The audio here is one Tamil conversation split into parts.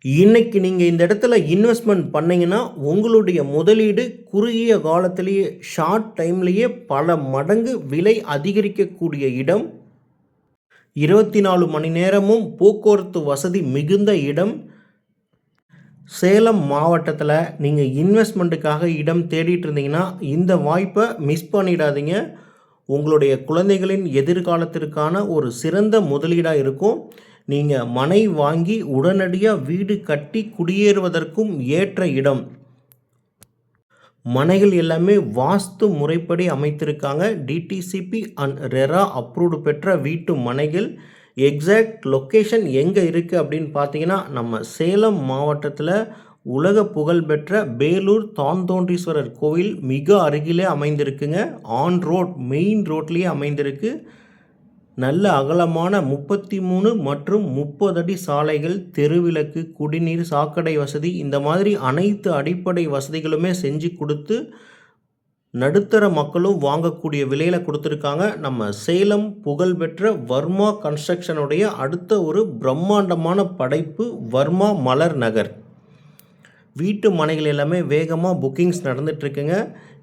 இன்னைக்கு நீங்கள் இந்த இடத்துல இன்வெஸ்ட்மெண்ட் பண்ணீங்கன்னா உங்களுடைய முதலீடு குறுகிய காலத்திலேயே ஷார்ட் டைம்லேயே பல மடங்கு விலை அதிகரிக்கக்கூடிய இடம். 24 மணி நேரமும் போக்குவரத்து வசதி மிகுந்த இடம். சேலம் மாவட்டத்தில் நீங்கள் இன்வெஸ்ட்மெண்ட்டுக்காக இடம் தேடிட்டு இருந்தீங்கன்னா இந்த வாய்ப்பை மிஸ் பண்ணிடாதீங்க. உங்களுடைய குழந்தைகளின் எதிர்காலத்திற்கான ஒரு சிறந்த முதலீடாக இருக்கும். நீங்கள் மனை வாங்கி உடனடியாக வீடு கட்டி குடியேறுவதற்கும் ஏற்ற இடம். மனைகள் எல்லாமே வாஸ்து முறைப்படி அமைத்திருக்காங்க. டிடிசிபி அண்ட் ரெரா அப்ரூவ்டு பெற்ற வீட்டு மனைகள். எக்ஸாக்ட் லொக்கேஷன் எங்கே இருக்குது அப்படின்னு பார்த்தீங்கன்னா நம்ம சேலம் மாவட்டத்தில் உலக புகழ்பெற்ற பேலூர் தான்தோன்றீஸ்வரர் கோவில் மிக அருகிலே அமைந்திருக்குங்க. ஆன் ரோட் மெயின் ரோட்லேயே அமைந்திருக்கு. நல்ல அகலமான 33 மற்றும் 30 அடி சாலைகள், தெருவிளக்கு, குடிநீர், சாக்கடை வசதி, இந்த மாதிரி அனைத்து அடிப்படை வசதிகளுமே செஞ்சு கொடுத்து நடுத்தர மக்களும் வாங்கக்கூடிய விலையில் கொடுத்துருக்காங்க. நம்ம சேலம் புகழ்பெற்ற வர்மா கன்ஸ்ட்ரக்ஷனுடைய அடுத்த ஒரு பிரம்மாண்டமான படைப்பு வர்மா மலர் நகர். வீட்டு மனைகள் எல்லாமே வேகமாக புக்கிங்ஸ் நடந்துகிட்ருக்குங்க.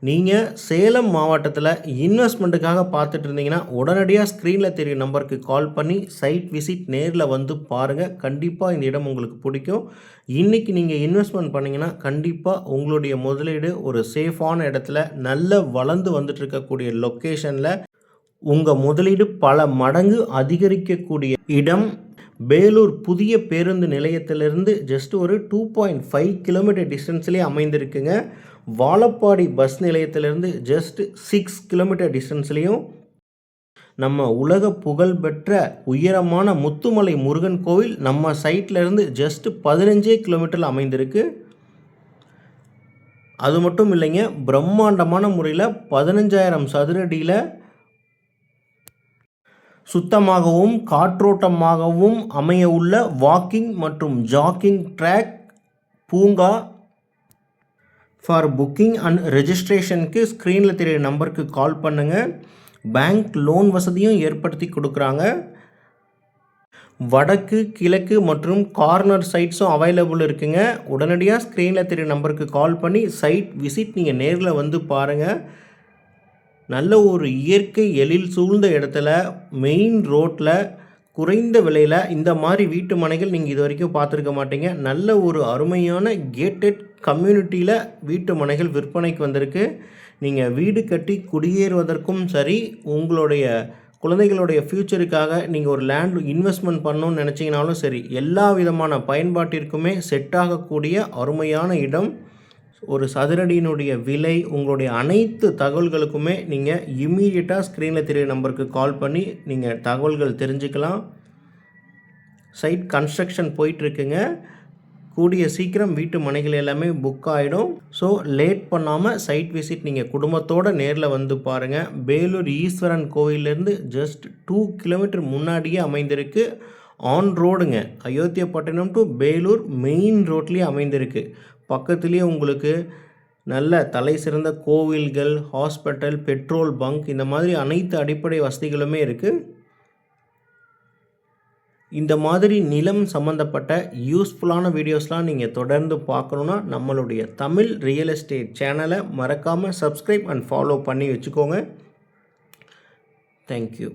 நீங்கள் சேலம் மாவட்டத்தில் இன்வெஸ்ட்மெண்ட்டுக்காக பார்த்துட்டு இருந்தீங்கன்னா உடனடியாக ஸ்க்ரீனில் தெரியும் நம்பருக்கு கால் பண்ணி சைட் விசிட் நேரில் வந்து பாருங்கள். கண்டிப்பாக இந்த இடம் உங்களுக்கு பிடிக்கும். இன்றைக்கி நீங்கள் இன்வெஸ்ட்மெண்ட் பண்ணிங்கன்னா கண்டிப்பாக உங்களுடைய முதலீடு ஒரு சேஃபான இடத்துல நல்ல வளர்ந்து வந்துட்டுருக்கக்கூடிய லொக்கேஷனில் உங்கள் முதலீடு பல மடங்கு அதிகரிக்கக்கூடிய இடம். பேலூர் புதிய பேருந்து நிலையத்திலிருந்து ஜஸ்ட் ஒரு 2.5 கிலோமீட்டர் டிஸ்டன்ஸ்லேயே அமைந்திருக்குங்க. வாழப்பாடி பஸ் நிலையத்திலிருந்து ஜஸ்ட் 6 கிலோமீட்டர் டிஸ்டன்ஸ்லேயும் நம்ம உலக புகழ்பெற்ற உயரமான முத்துமலை முருகன் கோவில் நம்ம சைட்லேருந்து ஜஸ்ட் 15 கிலோமீட்டரில் அமைந்திருக்கு. அது மட்டும் இல்லைங்க, பிரம்மாண்டமான முறையில் 15,000 சதுரடியில் சுத்தமாகவும் காற்றோட்டமாகவும் அமைய உள்ள வாக்கிங் மற்றும் ஜாக்கிங் ட்ராக், பூங்கா. ஃபார் புக்கிங் அண்ட் ரெஜிஸ்ட்ரேஷனுக்கு ஸ்க்ரீனில் தெரிகிற நம்பருக்கு கால் பண்ணுங்கள். பேங்க் லோன் வசதியும் ஏற்படுத்தி கொடுக்குறாங்க. வடக்கு, கிழக்கு மற்றும் கார்னர் சைட்ஸும் அவைலபிள் இருக்குங்க. உடனடியாக ஸ்க்ரீனில் தெரிகிற நம்பருக்கு கால் பண்ணி சைட் விசிட் நீங்கள் நேரில் வந்து பாருங்கள். நல்ல ஒரு இயற்கை எழில் சூழ்ந்த இடத்துல மெயின் ரோட்டில் குறைந்த விலையில் இந்த மாதிரி வீட்டு மனைகள் நீங்கள் இது வரைக்கும் பார்த்துருக்க மாட்டீங்க. நல்ல ஒரு அருமையான கேட்டட் கம்யூனிட்டியில் வீட்டு மனைகள் விற்பனைக்கு வந்திருக்கு. நீங்கள் வீடு கட்டி குடியேறுவதற்கும் சரி, உங்களுடைய குழந்தைகளுடைய ஃப்யூச்சருக்காக நீங்கள் ஒரு லேண்ட் இன்வெஸ்ட்மெண்ட் பண்ணணும்னு நினச்சிங்கனாலும் சரி, எல்லா விதமான பயன்பாட்டிற்குமே செட் ஆகக்கூடிய அருமையான இடம். ஒரு சதுரடியினுடைய விலை, உங்களுடைய அனைத்து தகவல்களுக்குமே நீங்கள் இம்மீடியட்டாக ஸ்க்ரீனில் தெரிகிற நம்பருக்கு கால் பண்ணி நீங்கள் தகவல்கள் தெரிஞ்சுக்கலாம். சைட் கன்ஸ்ட்ரக்ஷன் போயிட்டுருக்குங்க. கூடிய சீக்கிரம் வீட்டு மனைகள் எல்லாமே புக் ஆகிடும். ஸோ லேட் பண்ணாமல் சைட் விசிட் நீங்கள் குடும்பத்தோடு நேரில் வந்து பாருங்கள். பேலூர் ஈஸ்வரன் கோவிலேருந்து ஜஸ்ட் 2 கிலோமீட்டர் முன்னாடியே அமைந்திருக்கு. ஆன் ரோடுங்க. அயோத்தியாப்பட்டினம் டு பேலூர் மெயின் ரோட்லேயே அமைந்திருக்கு. பக்கத்துலேயே உங்களுக்கு நல்ல தலை சிறந்த கோவில்கள், ஹாஸ்பிட்டல், பெட்ரோல் பங்க், இந்த மாதிரி அனைத்து அடிப்படை வசதிகளுமே இருக்குது. இந்த மாதிரி நிலம் சம்மந்தப்பட்ட யூஸ்ஃபுல்லான வீடியோஸ்லாம் நீங்கள் தொடர்ந்து பார்க்கணுன்னா நம்மளுடைய தமிழ் ரியல் எஸ்டேட் சேனலை மறக்காமல் சப்ஸ்கிரைப் அண்ட் ஃபாலோ பண்ணி வச்சுக்கோங்க. தேங்க்யூ.